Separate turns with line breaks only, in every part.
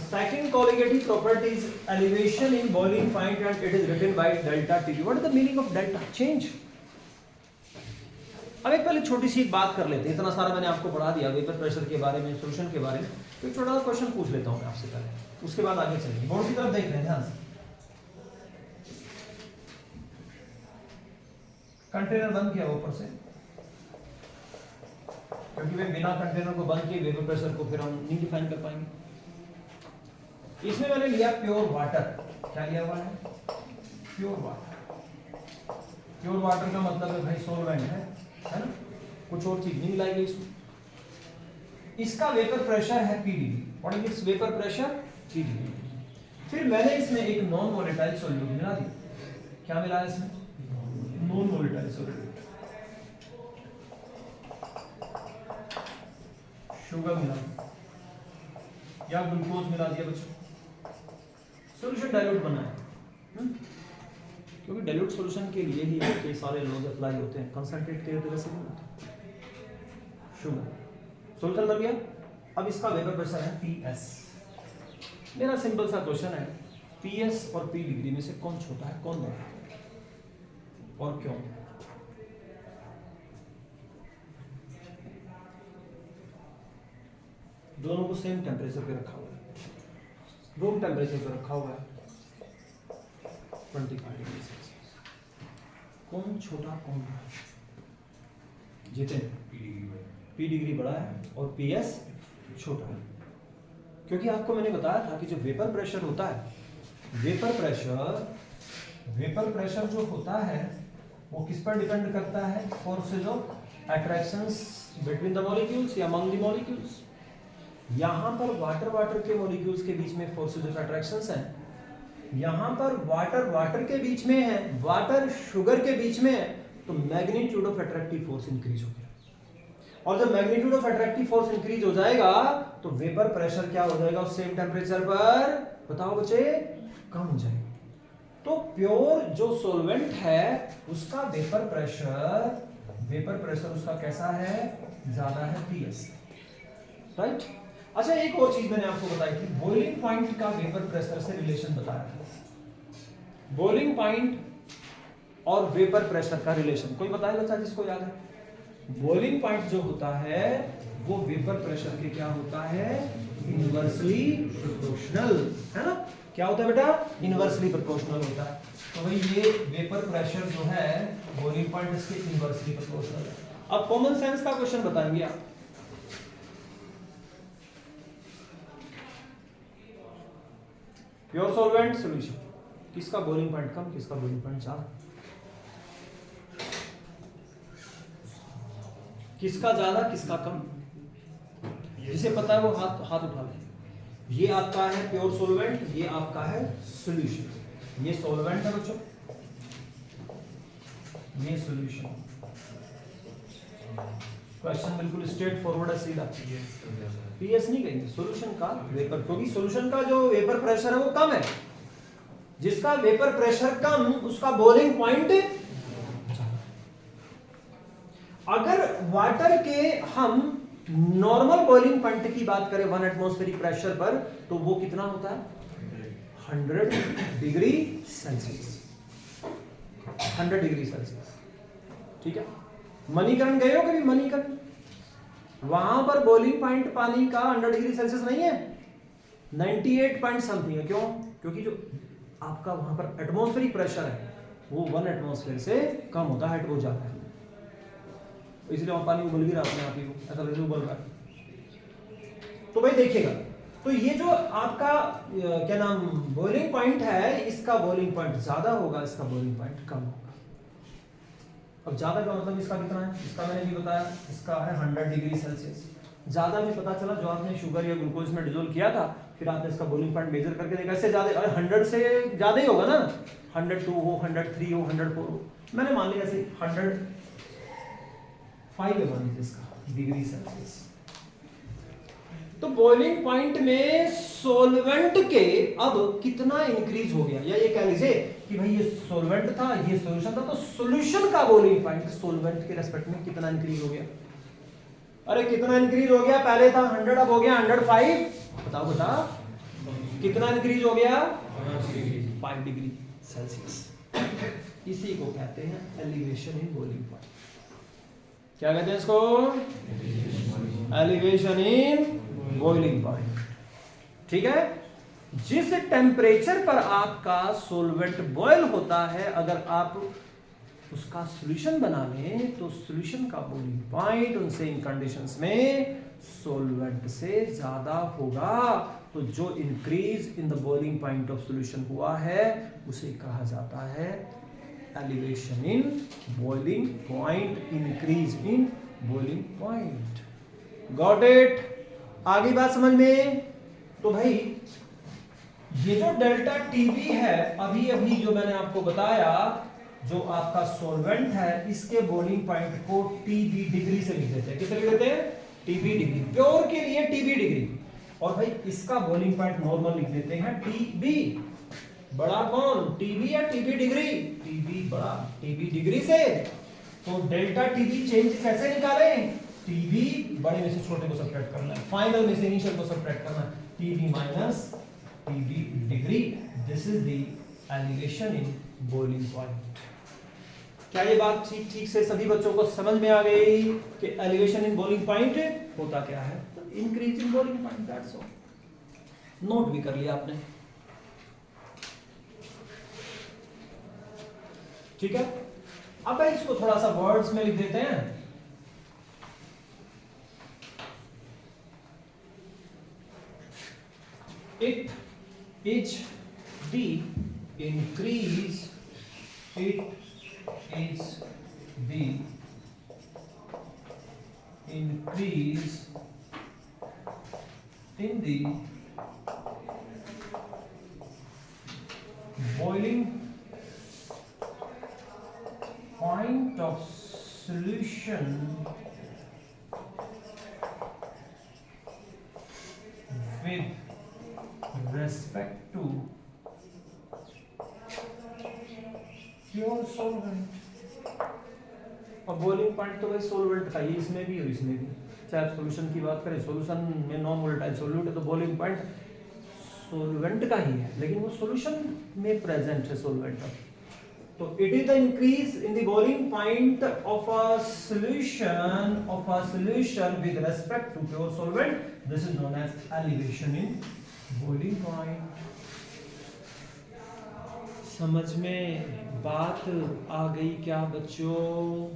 second colligative property is elevation in boiling point and it is written by delta T. What is the meaning of delta? Change. अब एक पहले छोटी सी बात कर लेते हैं, इतना सारा मैंने आपको पढ़ा दिया वेपर प्रेशर के बारे में, सॉल्यूशन के बारे में, तो एक छोटा सा क्वेश्चन पूछ लेता हूं मैं आपसे पहले, उसके बाद आगे चलेंगे। बोर्ड की तरफ देख रहे हैं ध्यान से। कंटेनर बंद किया ऊपर से, क्योंकि वे बिना कंटेनर को बंद किए वेपर प्रेशर को फिर हम नहीं डिफाइन कर पाएंगे। इसमें मैंने लिया प्योर वाटर। क्या लिया हुआ है? Pure water. प्योर वाटर का मतलब है भाई सॉल्वेंट है ना, कुछ और चीज नहीं मिलाएगी इसमें। इसका वेपर प्रेशर है P degree. What is it's vapour pressure? P degree. फिर मैंने इसमें एक नॉन वोलेटाइल सॉल्यूट मिला दिया। क्या मिला है इसमें? Non volatile solute. शुगर मिला या ग्लूकोज मिला दिया बच्चों, सॉल्यूशन डाइल्यूट बना है। क्योंकि डाइल्यूट सॉल्यूशन के लिए ही के सारे लॉज अप्लाई होते हैं, कंसंट्रेट के लिए वैसे नहीं होता। शुगर सॉल्यूशन बन गया। अब इसका वेपर प्रेशर है PS। मेरा सिंपल सा क्वेश्चन है, PS और P डिग्री में से कौन छोटा है, कौन बड़ा है और क्यों? दोनों को सेम टेम्परेचर पे रखा हुआ है, रूम टेम्परेचर पे रखा हुआ है 25 डिग्री सेल्सियस। कौन छोटा कौन बड़ा? जितेन P डिग्री बड़ा है और PS छोटा है। क्योंकि आपको मैंने बताया था कि जो वेपर प्रेशर होता है, वेपर प्रेशर जो होता है वो किस पर डिपेंड करता है? Forces of attractions between the molecules या अमंग द मॉलिक्यूल्स। यहां पर वाटर के मॉलिक्यूल्स के बीच में फोर्सेज ऑफ अट्रैक्शंस हैं, यहां पर वाटर के बीच में है, वाटर शुगर के बीच में है, तो magnitude of attractive force increase हो गया। और जब magnitude of attractive force increase हो जाएगा तो वेपर प्रेशर क्या हो जाएगा? उस सेम टेम्परेचर पर, बताओ बच्चे, कम हो जाएगा। तो प्योर जो सॉल्वेंट है उसका वेपर प्रेशर उसका कैसा है? ज्यादा है PS, राइट? अच्छा, एक और चीज मैंने आपको बताई थी, बॉइलिंग पॉइंट का वेपर प्रेशर से रिलेशन बताया था। बॉइलिंग पॉइंट और वेपर प्रेशर का रिलेशन कोई बताएगा बच्चा जिसको याद है? बॉइलिंग पॉइंट जो होता है वो वेपर प्रेशर के क्या होता है? इनवर्सली प्रोपोर्शनल, है ना? क्या होता है बेटा? इनवर्सली प्रोपोर्शनल होता है। तो भाई ये वेपर प्रेशर जो है बॉइलिंग पॉइंट इसके इनवर्सली प्रोपोर्शनल है। अब कॉमन सेंस का क्वेश्चन बताएंगे आप। प्योर सॉल्वेंट सॉल्यूशन, किसका बॉइलिंग पॉइंट कम, किसका बॉइलिंग पॉइंट ज्यादा? किसका ज्यादा किसका कम? जिसे पता है वो हाथ उठा ले। ये आपका है प्योर सॉल्वेंट, ये आपका है सॉल्यूशन। ये सॉल्वेंट है बच्चों, ये सॉल्यूशन। क्वेश्चन बिल्कुल स्ट्रेट फॉरवर्ड है, सीधा। PS नहीं कहेंगे, सॉल्यूशन का वेपर, क्योंकि सॉल्यूशन का जो वेपर प्रेशर है वो कम है। जिसका वेपर प्रेशर कम उसका बॉइलिंग पॉइंट। अगर वाटर के हम नॉर्मल बॉइलिंग पॉइंट की बात करें 1 एटमॉस्फेरिक प्रेशर पर, तो वो कितना होता है? 100 डिग्री सेल्सियस। 100 डिग्री सेल्सियस, ठीक है? मणिकरण गए हो कभी? मणिकरण, वहां पर बॉइलिंग पॉइंट पानी का 100 डिग्री सेल्सियस नहीं है, 98 पॉइंट समथिंग है। क्यों? क्योंकि जो आपका वहां पर एटमॉस्फेरिक प्रेशर है वो 1 एटमॉस्फेयर से कम होता है, हट हो जाता है, इसलिए वहां पानी उबल भी रहा है, आप ही को ऐसा लगे उबल रहा है। तो भाई देखिएगा, तो ये जो आपका क्या नाम बॉइलिंग पॉइंट है, इसका बॉइलिंग पॉइंट ज्यादा होगा, इसका बॉइलिंग पॉइंट कम होगा। अब ज्यादा का मतलब इसका कितना है? इसका मैंने भी बताया, इसका है 100 डिग्री सेल्सियस। ज्यादा में पता चला जो आपने शुगर या ग्लूकोज में डिसोल्व किया था, फिर आपने इसका बॉइलिंग पॉइंट मेजर करके देखा, इससे ज्यादा, 100 से ज्यादा ही होगा ना, 102 हो, 103 हो, 104 हो, मैंने मान लिया ऐसे 105 है इसका डिग्री सेल्सियस। तो बॉइलिंग पॉइंट में सॉल्वेंट के अब कितना इंक्रीज हो गया, या ये कह लीजिए कि भाई ये सॉल्वेंट था, ये सॉल्यूशन था, तो सॉल्यूशन का बॉइलिंग पॉइंट सॉल्वेंट के रेस्पेक्ट में कितना इंक्रीज हो गया? अरे कितना इंक्रीज हो गया? पहले था 100, अब हो गया 105। बताओ बता, कितना इंक्रीज हो गया? 5 डिग्री सेल्सियस। इसी को कहते हैं एलिवेशन इन बॉइलिंग पॉइंट। क्या कहते हैं इसको? Elevation in boiling point. ठीक है। जिस टेम्परेचर पर आपका सोलवेंट बॉयल होता है, अगर आप उसका सॉल्यूशन बना लें तो सॉल्यूशन का बॉइलिंग पॉइंट उन सेम कंडीशंस में सोलवेंट से ज्यादा होगा। तो जो increase in the boiling point of solution हुआ है उसे कहा जाता है elevation in boiling point, increase in boiling point. Got it? आगे बात समझ में? तो भाई ये जो डेल्टा टीबी है, अभी अभी जो मैंने आपको बताया, जो आपका सॉल्वेंट है इसके बॉइलिंग पॉइंट को टीबी डिग्री से लिख देते हैं। किसे लिख देते हैं? TB degree. प्योर के लिए टीबी डिग्री, और भाई इसका बॉइलिंग पॉइंट नॉर्मल लिख देते हैं टीबी। बड़ा कौन? टीबी या टीबी डिग्री? टीबी बड़ा, टीबी डिग्री से। तो डेल्टा टीबी चेंज कैसे निकालें? टीबी बड़े में से छोटे को सब्ट्रैक्ट करना है, फाइनल में से इनिशियल को सब्ट्रैक्ट करना है। TB minus TB degree, this is the elevation in boiling point. क्या ये बात ठीक से सभी बच्चों को समझ में आ गई कि एलिवेशन इन बॉइलिंग पॉइंट होता क्या है? Increase in boiling point, that's all. Note भी कर लिया आपने? ठीक है। अब इसको थोड़ा सा वर्ड्स में लिख देते हैं। It is the increase, it is the increase in the boiling point of solution with respect to pure solvent. और बॉइलिंग पॉइंट तो भाई सॉल्वेंट का ही इसमें भी और इसमें भी। चाहे सॉल्यूशन की बात करें, सॉल्यूशन में नॉन वोलेटाइल सॉल्यूट है तो बॉइलिंग पॉइंट सॉल्वेंट का ही है, लेकिन वो सॉल्यूशन में प्रेजेंट है सॉल्वेंट। तो it is the increase in the boiling point of a solution with respect to pure solvent, this is known as elevation in boiling point. समझ में बात आ गई क्या बच्चों?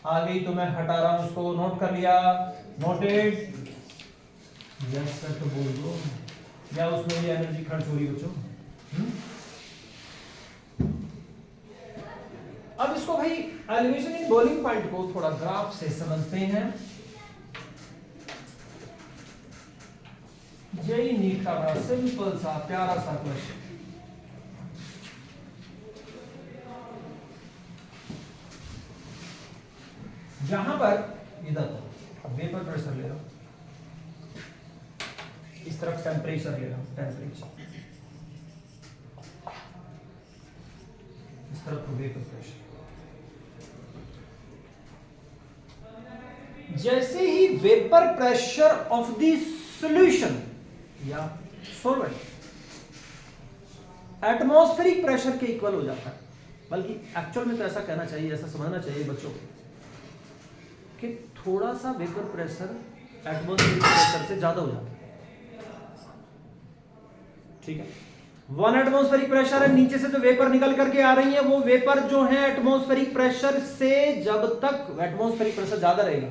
आ गई तो मैं हटा रहा हूं, उसको नोट कर लिया? नोटेड? यस सर तो बोल दो, या उसमें भी एनर्जी खर्च हो रही बच्चों? अब इसको भाई एलिवेशन इन बॉइलिंग पॉइंट को थोड़ा ग्राफ से समझते हैं। जेई नीट का बड़ा सिंपल सा प्यारा सा क्वेश्चन। यहां पर इधर वेपर प्रेशर ले रहा हूं, इस तरफ टेम्परेचर ले रहा हूं, टेम्परेचर, इस तरफ वेपर प्रेशर। जैसे ही vapour pressure of the solution या सॉल्वेंट एटमॉस्फेरिक प्रेशर के इक्वल हो जाता है, बल्कि एक्चुअल में तो ऐसा कहना चाहिए, ऐसा समझना चाहिए बच्चों को कि थोड़ा सा वेपर प्रेशर एटमॉस्फेरिक प्रेशर से ज्यादा हो जाता है। ठीक है। 1 एटमॉस्फेरिक प्रेशर है, नीचे से जो वेपर निकल करके आ रही है वो वेपर जो है एटमॉस्फेरिक प्रेशर से, जब तक एटमॉस्फेरिक प्रेशर ज्यादा रहेगा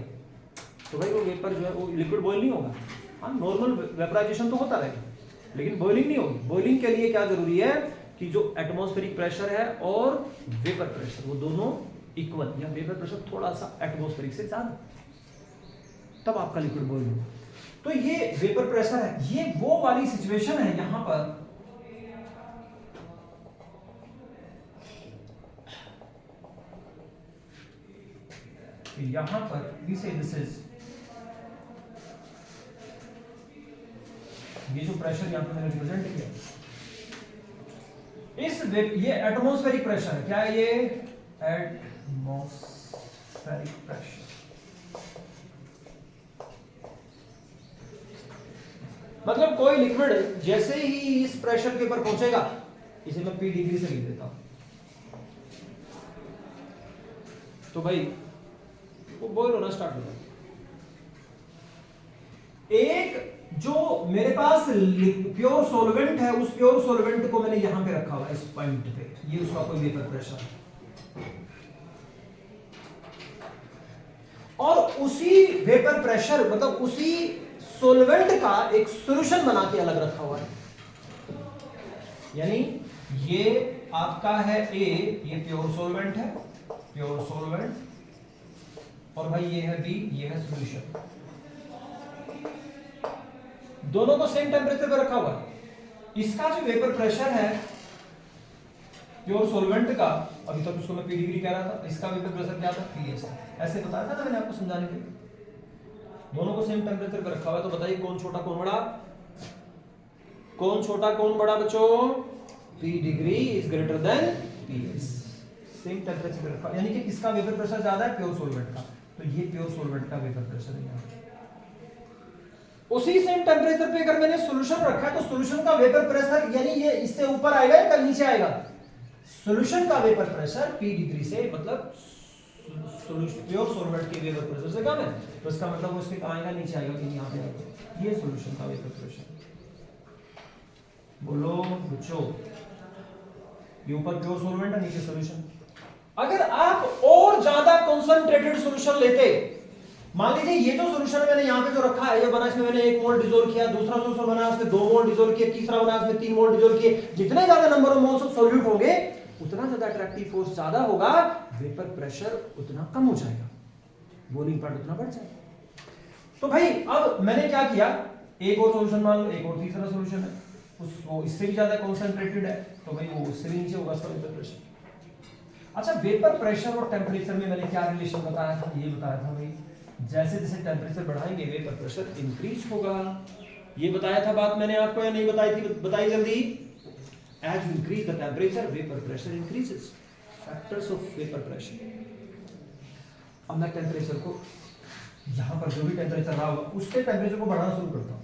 तो भाई वो वेपर जो है वो लिक्विड बॉयल नहीं होगा। हाँ, नॉर्मल वेपराइजेशन तो होता रहेगा लेकिन बॉइलिंग नहीं होगी। बॉइलिंग के लिए क्या जरूरी है कि जो एटमॉस्फेरिक प्रेशर है और वेपर प्रेशर वो दोनों इक्वल, या वेपर प्रेशर थोड़ा सा एटमॉस्फेरिक से ज्यादा, तब आपका लिक्विड बॉइल होगा। तो ये वेपर प्रेशर है, ये वो वाली सिचुएशन है यहां पर we say this is, ये जो प्रेशर यहां पर मैंने रिप्रेजेंट किया, ये एटमॉस्फेरिक प्रेशर है। क्या है ये? Atmospheric pressure. मतलब कोई लिक्विड जैसे ही इस प्रेशर के ऊपर पहुंचेगा, इसे मैं P डिग्री से लिख देता हूं, तो भाई वो बॉयल होना स्टार्ट हो जाएगा। एक जो मेरे पास प्योर सॉल्वेंट है, उस प्योर सॉल्वेंट को मैंने यहां पे रखा हुआ है इस पॉइंट पे, ये उसका कोई वेपर प्रेशर है, और उसी वेपर प्रेशर मतलब उसी सॉल्वेंट का एक सॉल्यूशन बना के अलग रखा हुआ है। यानी ये आपका है ए, ये प्योर सॉल्वेंट है, प्योर सॉल्वेंट, और भाई ये है बी, ये है सॉल्यूशन। दोनों को सेम टेंपरेचर पर रखा हुआ है। इसका जो वेपर प्रेशर है प्योर सॉल्वेंट का, अभी तक उसको मैं P डिग्री कह रहा था, इसका वेपर प्रेशर क्या था, PS। ऐसे बताया था ना मैंने आपको समझाने के लिए। दोनों को सेम टेंपरेचर पर रखा हुआ है, तो बताइए कौन छोटा कौन बड़ा, कौन छोटा कौन बड़ा बच्चों, P degree is greater than PS। Same temperature पर रखा, यानी कि किसका वेपर प्रेशर ज्यादा है, प्योर सॉल्वेंट का, तो ये प्योर सॉल्वेंट का वेपर प्रेशर है। उसी सेम टेंपरेचर पे अगर मैंने सॉल्यूशन रखा है, तो सॉल्यूशन का वेपर प्रेशर यानी ये इससे ऊपर आएगा या नीचे आएगा, सॉल्यूशन का वेपर प्रेशर P डिग्री से मतलब प्योर सॉल्वेंट के वेपर प्रेशर से कम है, तो इसका मतलब वो इसके कहां आएगा, नीचे आएगा कि यहां पे आएगा। ये सॉल्यूशन का वेपर प्रेशर। बोलो बच्चों, ये ऊपर प्योर सॉल्वेंट है, नीचे सॉल्यूशन। अगर आप और ज्यादा कंसंट्रेटेड सॉल्यूशन लेते, मान लीजिए ये जो सॉल्यूशन मैंने यहां पे जो रखा है, ये बना, इसमें मैंने 1 मोल डिसॉल्व किया, दूसरा सॉल्यूशन बना उसमें 2 मोल डिसॉल्व किए, तीसरा बना उसमें 3 मोल डिसॉल्व किए, जितने ज्यादा number of moles of solute होंगे उतना ज्यादा अट्रैक्टिव फोर्स ज्यादा होगा, वेपर प्रेशर उतना कम हो जाएगा, बॉइलिंग पॉइंट उतना बढ़ जाएगा। तो भाई अब मैंने क्या किया, एक और सॉल्यूशन मान लो, एक और तीसरा सॉल्यूशन है, वो इससे भी ज्यादा कंसंट्रेटेड है, तो भाई वो उससे भी नीचे होगा उसका वेपर प्रेशर। अच्छा, वेपर प्रेशर और टेंपरेचर में मैंने क्या रिलेशन बताया था, ये बताया था भाई जैसे जैसे टेंपरेचर बढ़ाएंगे वेपर प्रेशर इंक्रीज होगा। ये बताया था बात मैंने आपको या नहीं बताई थी, बताइए जल्दी। As you increase the temperature, vapor pressure increases. Factors of vapor pressure. अब मैं टेम्परेचर को यहाँ पर जो भी टेम्परेचर रहा होगा उससे टेम्परेचर को बढ़ाना शुरू करता हूँ।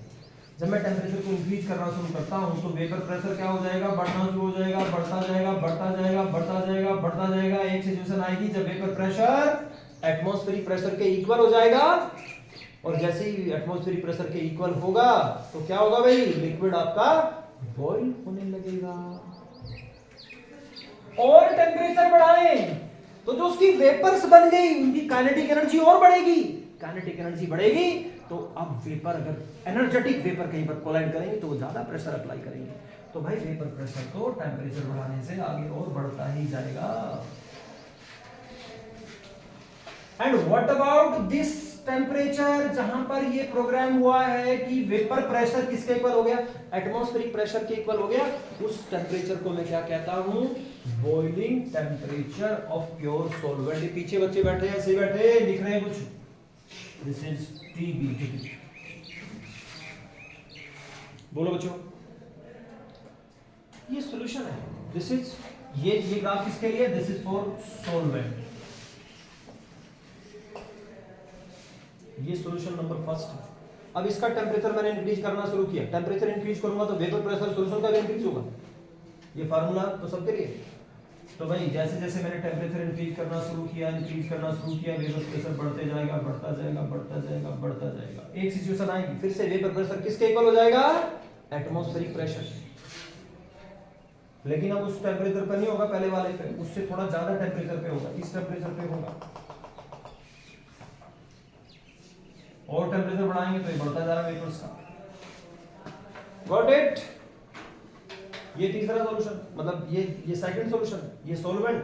जब मैं टेम्परेचर को इंक्रीज करना शुरू करता हूँ तो वेपर प्रेशर क्या हो जाएगा, बढ़ना शुरू हो जाएगा, बढ़ता जाएगा, बढ़ता जाएगा, बढ़ता जाएगा, बढ़ता जाएगा। एक सिचुएशन आएगी जब वेपर प्रेशर एटमॉस्फेरिक प्रेशर के इक्वल हो जाएगा, और जैसे ही एटमॉस्फेरिक प्रेशर के इक्वल होगा तो क्या होगा भाई, लिक्विड आपका बॉईल होने लगेगा। और टेम्परेचर बढ़ाएं तो जो उसकी वेपर्स बन गई उनकी काइनेटिक एनर्जी और बढ़ेगी, काइनेटिक एनर्जी बढ़ेगी तो अब वेपर अगर एनर्जेटिक वेपर कहीं पर कोलाइड करेंगे तो वो ज्यादा प्रेशर अप्लाई करेंगे, तो भाई वेपर प्रेशर तो टेम्परेचर बढ़ाने से आगे और बढ़ता ही जाएगा। And what about this temperature, जहां पर ये प्रोग्राम हुआ है कि वेपर प्रेशर किसके इक्वल हो गया, एटमॉस्फेरिक प्रेशर के इक्वल हो गया, उस टेम्परेचर को मैं क्या कहता हूं, boiling temperature of pure solvent. पीछे बच्चे बैठे हैं, ऐसे बैठे लिख रहे हैं कुछ, दिस इज TB। बोलो बच्चों, ये सॉल्यूशन है, दिस इज ये ग्राफ किसके लिए, दिस इज फॉर सॉल्वेंट। ये सॉल्यूशन नंबर फर्स्ट है। अब इसका टेम्परेचर मैंने इंक्रीज करना शुरू किया, टेम्परेचर इंक्रीज करूंगा तो वेपर प्रेशर सॉल्यूशन का भी इंक्रीज होगा, ये फार्मूला तो सबके लिए। तो भाई जैसे जैसे मैंने टेम्परेचर इंक्रीज करना शुरू किया, वेपर प्रेशर बढ़ते जाएगा, बढ़ता जाएगा, बढ़ता जाएगा, बढ़ता जाएगा। एक सिचुएशन आएगी फिर से वेपर प्रेशर किसके इक्वल हो जाएगा, एटमॉस्फेरिक प्रेशर। लेकिन अब उस टेम्परेचर पर नहीं होगा पहले वाले पे, उससे थोड़ा ज्यादा टेम्परेचर पे होगा, इस टेम्परेचर पे होगा, और टेम्परेचर बढ़ाएंगे तो ये बढ़ता जा रहा है वेपर्स का। Got it. ये तीसरा सॉल्यूशन, मतलब ये सेकंड सॉल्यूशन, ये solvent,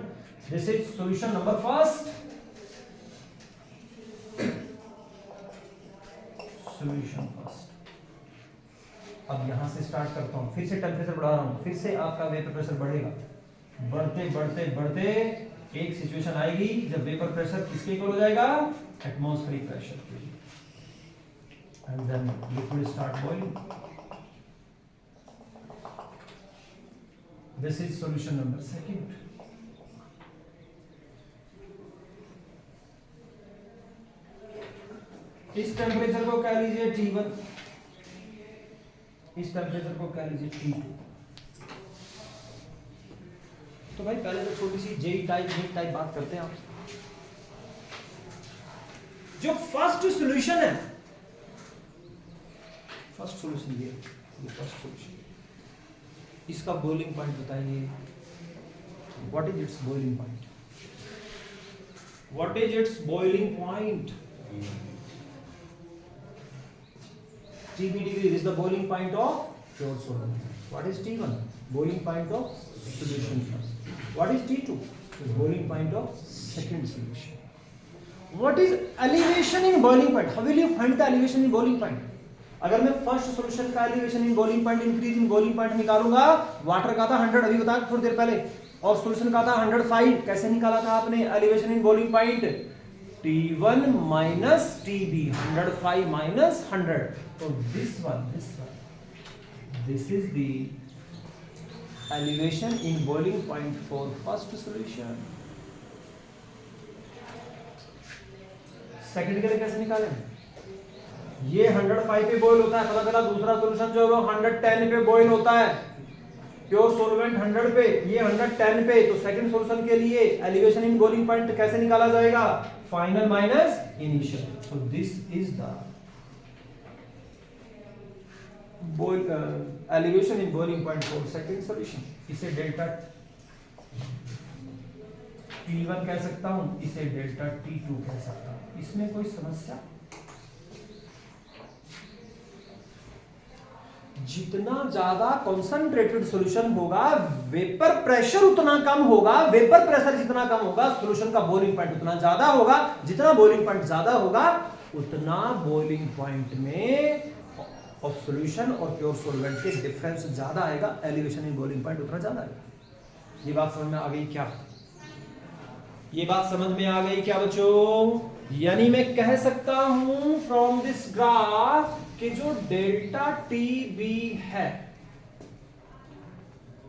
this is solution number first, solution first. अब यहां से स्टार्ट करता हूं, फिर से टेम्परेचर बढ़ा रहा हूं, फिर से आपका वेपर प्रेशर बढ़ेगा, बढ़ते बढ़ते बढ़ते एक सिचुएशन आएगी जब वेपर प्रेशर किसके इक्वल हो जाएगा, एटमॉस्फेरिक प्रेशर के, and then liquid start boiling. This is solution number second. इस टेम्परेचर को कह लीजिए T1, इस टेम्परेचर को कह लीजिए T2। तो भाई पहले तो छोटी सी जेई टाइप नीट टाइप बात करते हैं। आप जो फर्स्ट सॉल्यूशन है, फर्स्ट सॉल्यूशन ये फर्स्ट सॉल्यूशन, इसका बॉइलिंग पॉइंट बताइए। What is its boiling point? What is its boiling point? TB degree is the boiling point of pure solvent. What is T1? Boiling point of solution first. What is T2? The boiling point of second solution. What is elevation in boiling point? How will you find the elevation in boiling point? अगर मैं first solution का elevation in boiling point, increase in boiling point निकालूंगा, water का था 100 अभी बताया थोड़ी देर पहले, और सॉल्यूशन का था 105, कैसे निकाला था आपने elevation in boiling point? T1 minus TB, 105 minus 100. So this one, this is the elevation in boiling point for first solution. Second के लिए कैसे निकालें? ये 105 पे बॉईल होता है, पता चला दूसरा सॉल्यूशन जो है वो 110 पे बॉईल होता है, प्योर सॉल्वेंट 100 पे, ये 110 पे। तो सेकंड सॉल्यूशन के लिए एलिवेशन इन बॉइलिंग पॉइंट कैसे निकाला जाएगा? Final minus initial. So this is the elevation in boiling point for second solution. इसे डेल्टा T1 कह सकता हूं, इसे डेल्टा T2 कह सकता हूं। इसमें कोई समस्या? जितना ज्यादा कॉन्सेंट्रेटेड सॉल्यूशन होगा, वेपर प्रेशर उतना कम होगा, वेपर प्रेशर जितना कम होगा, सॉल्यूशन का बॉइलिंग पॉइंट उतना ज्यादा होगा। जितना बॉइलिंग पॉइंट ज्यादा होगा, उतना बॉइलिंग पॉइंट में ऑफ सॉल्यूशन और प्योर सॉल्वेंट के डिफरेंस ज्यादा आएगा, एलिवेशन इन बॉइलिंग पॉइंट उतना ज्यादा आएगा। ये बात समझ में आ गई क्या? ये बात समझ में आ गई क्या बच्चों? यानी मैं कह सकता हूं फ्रॉम दिस ग्राफ कि जो डेल्टा TB है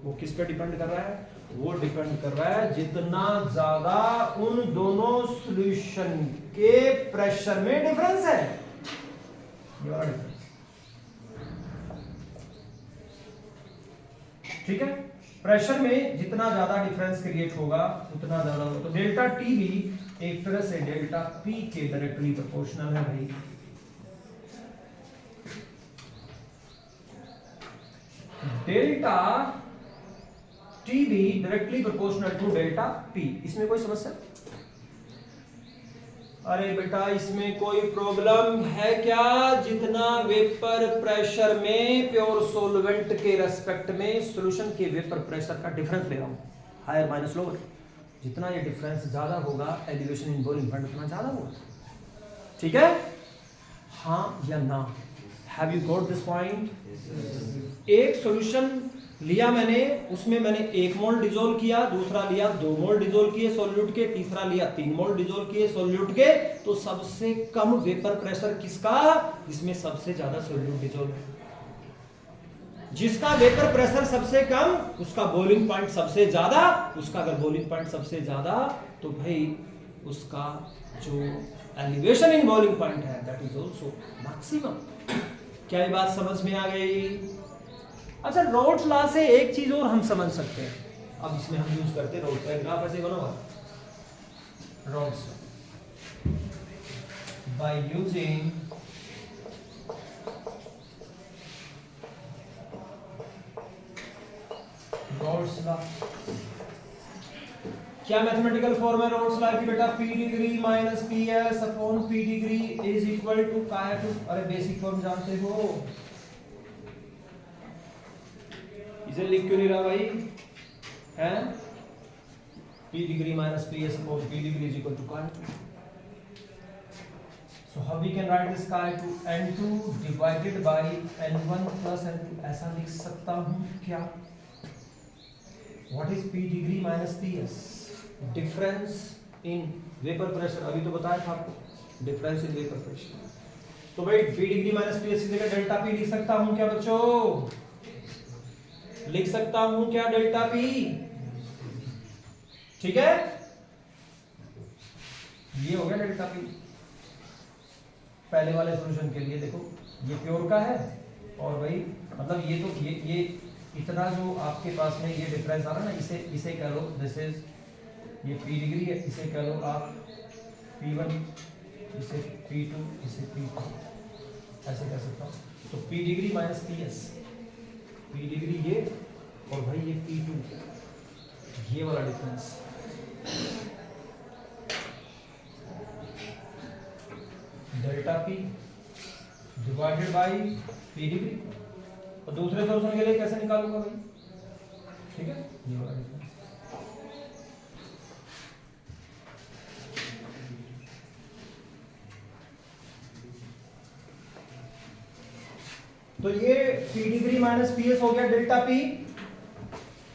वो किस पे डिपेंड कर रहा है? वो डिपेंड कर रहा है जितना ज्यादा उन दोनों सॉल्यूशन के प्रेशर में डिफरेंस है। ये वाला डिफरेंस, ठीक है? प्रेशर में जितना ज्यादा डिफरेंस क्रिएट होगा उतना ज्यादा होगा। तो डेल्टा TB एक तरह से डेल्टा P के डायरेक्टली प्रोपोर्शनल है भाई। Delta TB directly proportional to delta P। इसमें कोई समस्या? अरे बेटा इसमें कोई प्रॉब्लम है क्या? जितना वेपर प्रेशर में प्योर सॉल्वेंट के रेस्पेक्ट में सॉल्यूशन के वेपर प्रेशर का डिफरेंस ले रहा हूं, हायर माइनस लोअर, जितना ये डिफरेंस ज्यादा होगा, एलिवेशन इन बॉइलिंग पॉइंट उतना ज्यादा होगा। ठीक है? हाँ या ना? Have you got this point? एक सॉल्यूशन लिया मैंने, उसमें मैंने 1 मोल डिसोल्व किया, दूसरा लिया 2 मोल डिसोल्व किए सॉल्यूट के, तीसरा लिया 3 मोल डिसोल्व किए सॉल्यूट के। तो सबसे कम वेपर प्रेशर किसका? जिसमें सबसे ज्यादा सॉल्यूट डिसोल्व है। जिसका वेपर प्रेशर सबसे कम, उसका बॉइलिंग पॉइंट सबसे ज्यादा। उसका अगर बॉइलिंग पॉइंट सबसे ज्यादा, तो भाई उसका जो एलिवेशन इन बॉइलिंग पॉइंट है दैट इज आल्सो मैक्सिमम। क्या ये बात समझ में आ गई? अच्छा, रॉड्स लॉ से एक चीज और हम समझ सकते हैं। अब इसमें हम यूज करते हैं रॉड्स का ग्राफ ऐसे बनोगा, Raoult's by using Raoult's law. क्या मैथमेटिकल फॉर्म है रॉड्स लॉ की बेटा? P degree minus PS upon P degree is equal to chi two, अरे बेसिक फॉर्म जानते हो, इसे लिख क्यों नहीं रहा भाई? हैं? P degree minus PS upon P degree is equal to chi two. So how we can write this chi two N2 divided by N1 plus N2, ऐसा लिख सकता हूं क्या? What is P degree minus PS? Difference in vapour pressure, अभी तो बताया था आपको, डिफरेंस इन वेपर प्रेशर। तो भाई P डिग्री माइनस PS की जगह डेल्टा P लिख सकता हूं क्या बच्चों? लिख सकता हूं क्या डेल्टा P? ठीक है, ये हो गया डेल्टा P। पहले वाले सॉल्यूशन के लिए देखो, ये प्योर का है, और भाई मतलब ये तो ये इतना जो आपके पास में ये डिफरेंस आ रहा है ना, इसे कह लो दिस इज ये P डिग्री है, इसे कह लो आप P1, इसे P2, इसे P2, ऐसे कह सकता हूँ। तो P degree minus PS, P degree ये और भाई ये P2, ये वाला difference. Delta P divided by P degree, और दूसरे सोल्यूशन के लिए कैसे निकालूंगा भाई, ठीक है, ये वाला डिफरेंस। तो ये P डिग्री माइनस PS हो गया delta P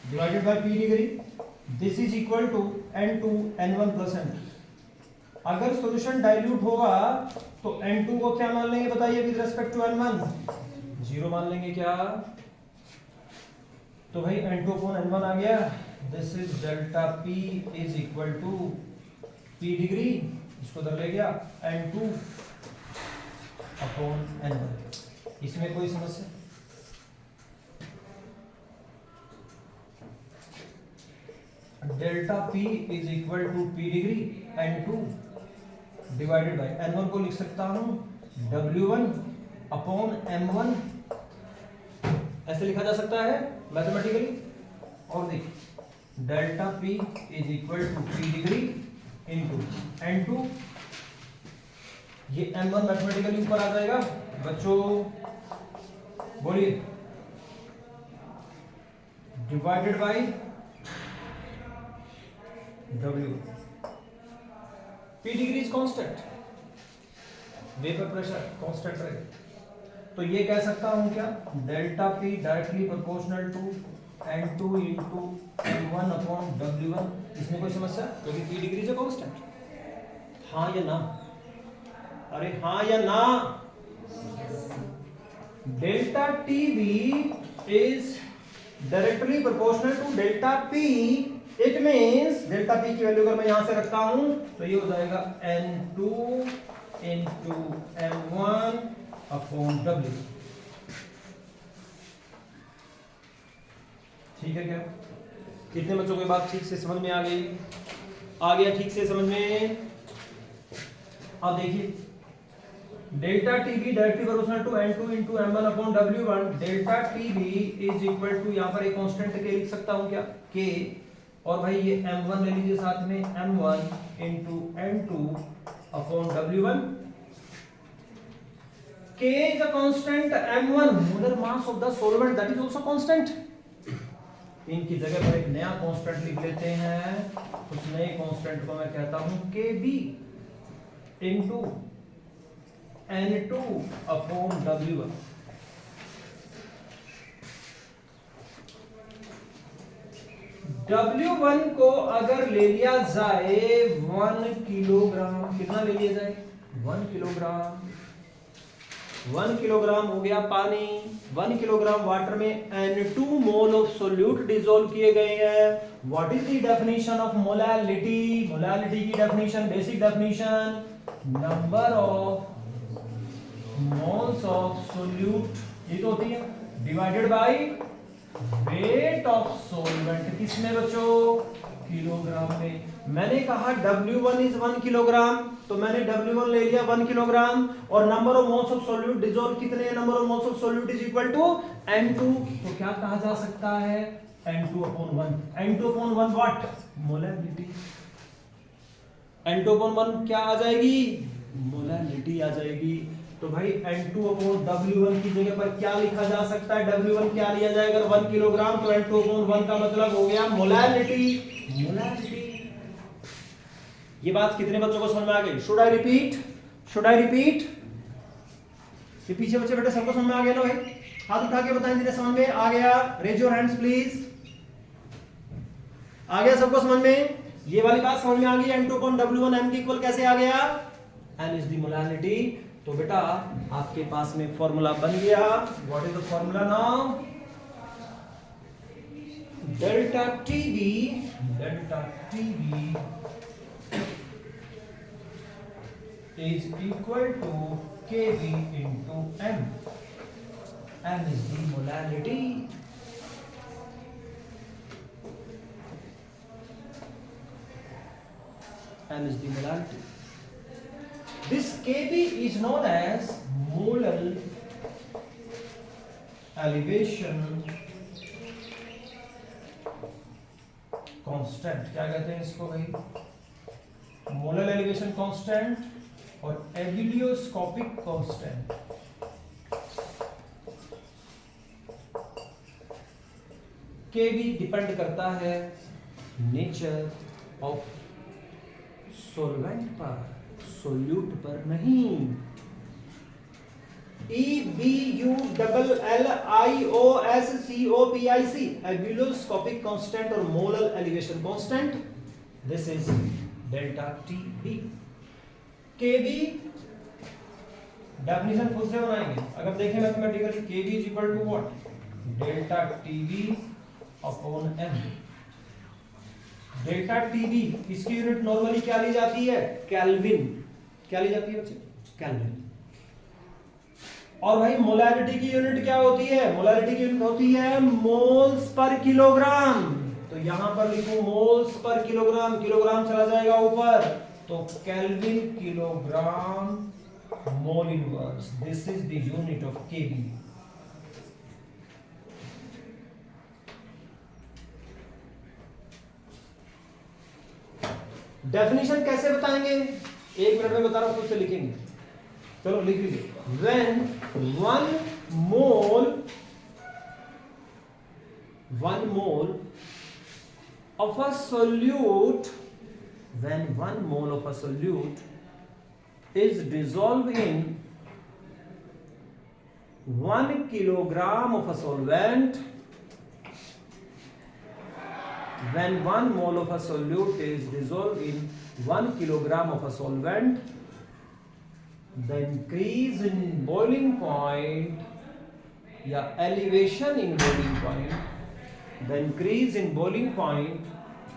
divided by P degree, this is equal to N2 N1 plus N2। अगर सॉल्यूशन डाइल्यूट होगा तो N2 को क्या मान लेंगे बताइए विद रिस्पेक्ट टू N1, 0 मान लेंगे क्या, तो भाई N2 अपॉन N1 आ गया, this is delta P is equal to P degree, इसको उधर ले गया N2 अपॉन N1। इसमें कोई समस्या, delta P is equal to P degree N2 divided by N1 को लिख सकता हूं W1 अपॉन M1, ऐसे लिखा जा सकता है मैथमेटिकली। और देखिए delta P is equal to P degree into N2, ये M1 मैथमेटिकली ऊपर आ जाएगा बच्चों, बोलिए, divided by W। P degree is constant, vapour pressure constant रहेगा, तो ये कह सकता हूं क्या, delta P directly proportional to N2 into M1 upon W1। इसमें कोई समस्या, क्योंकि P डिग्री इज कांस्टेंट, हाँ या ना, अरे हाँ या ना। Delta TB is directly proportional to delta P, it means delta P की वैल्यू अगर मैं यहां से रखता हूं तो ये हो जाएगा N2 into M1 upon W। ठीक है क्या, कितने बच्चों को ये बात ठीक से समझ में आ गई, आ गया ठीक से समझ में। अब देखिए delta TB directly proportional to N2 into M1 upon W1, delta TB is equal to, यहां पर एक कांस्टेंट के लिख सकता हूं क्या, K, और भाई ये M1 ले लीजिए साथ में, M1 into N2 upon W1। K is a constant, M1 molar mass of the solvent, that is also constant। इनकी जगह पर एक नया कांस्टेंट लिख लेते हैं, उस नए कांस्टेंट को मैं कहता हूं KB into N2 upon W1। W1 को अगर ले लिया जाए 1 किलोग्राम, कितना ले लिया जाए 1 किलोग्राम, 1 किलोग्राम हो गया पानी, 1 किलोग्राम वाटर में N2 mole of solute dissolve किए गए हैं। What is the definition of molality, molality की definition, basic definition, number of moles of solute, ये तो होती है, divided by weight of solvent, किसमें बच्चों, किलोग्राम में। मैंने कहा W1 इज 1 किलोग्राम, तो मैंने W1 ले लिया 1 किलोग्राम, और number of moles of solute dissolve कितने हैं, number of moles of solute is equal to N2, तो क्या कहा जा सकता है, N2 upon 1, N2 upon 1 what, molality, N2 upon 1 क्या आ जाएगी, मोलैलिटी आ जाएगी। तो भाई N2 अपॉन W1 की जगह पर क्या लिखा जा सकता है, W1 क्या लिया जाएगा, 1 किलोग्राम, तो N2 अपॉन 1 का मतलब हो गया मोलैलिटी, मोलैलिटी। ये बात कितने बच्चों को समझ में आ गई, should I repeat, should I repeat, ये पीछे बच्चे बेटे सबको समझ में आ गया ना भाई, हाथ उठा के बताएं जिन्हें समझ में आ गया, रेज योर हैंड्स प्लीज। आ गया सबको समझ में, ये वाली बात समझ में आ गई, N2 अपॉन W1 M के इक्वल कैसे आ गया, M इज द मोलैलिटी। तो बेटा आपके पास में फॉर्मूला बन गया, what is the formula now, delta TB is equal to KB into M। m is the molality. M is the molality. This Kb is known as molar elevation constant. क्या कहते हैं इसको भाई? मोलर एलिवेशन कांस्टेंट और एबिलियोस्कोपिक constant. के भी depend करता है नेचर ऑफ सॉल्वेंट पर, सोल्यूट पर नहीं. EBULLIOSCOPIC एबिलियोस्कोपिक कांस्टेंट और molar elevation constant. This is delta TB. KB definition खुद से बनाएंगे. अगर देखें mathematically KB is equal to what? Delta TB upon M. Delta TB इसकी यूनिट नॉर्मली क्या ली जाती है? केल्विन. क्या ली जाती है बच्चे? केल्विन. और भाई मोलैरिटी की यूनिट क्या होती है? मोलैरिटी की यूनिट होती है मोल्स पर किलोग्राम. तो यहां पर लिखो मोल्स पर किलोग्राम. किलोग्राम चला जाएगा ऊपर, तो kelvin kilogram mole inverse. This is the unit of KB. Definition कैसे बताएंगे? 1 मिनट में बता रहा हूं, खुद से लिखेंगे. चलो लिख लीजिए. When 1 mole of a solute, when 1 mole of a solute is dissolved in 1 kilogram of a solvent, when 1 mole of a solute is dissolved in 1 kilogram of a solvent, the increase in boiling point या elevation in boiling point, the increase in boiling point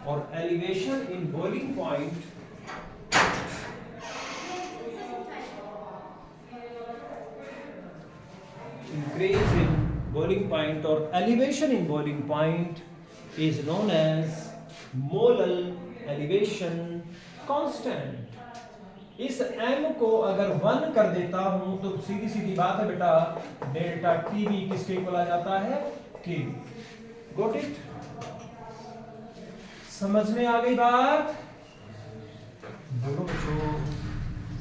or elevation in boiling point increase in boiling point or elevation in boiling point is known as molar elevation constant. इस m को अगर 1 कर देता हूं तो सीधी सीधी बात है बेटा, डेल्टा टीबी किसके इक्वल आ जाता है? के. Got it? समझ में आ गई बात? बोलो बच्चों.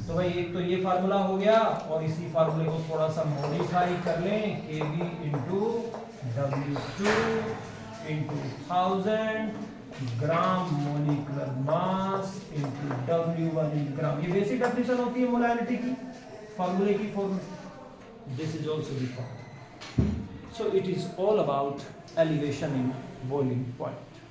तो भाई एक तो ये फार्मूला हो गया, और इसी फार्मूले को थोड़ा सा मॉडिफाई कर लें. Kb into W2 into 1000 gram molecular mass into W1 इन ग्राम. ये बेसिक डेफिनेशन होती है मोलैरिटी की, फार्मूले की form. This is also the form. So it is all about elevation in boiling point.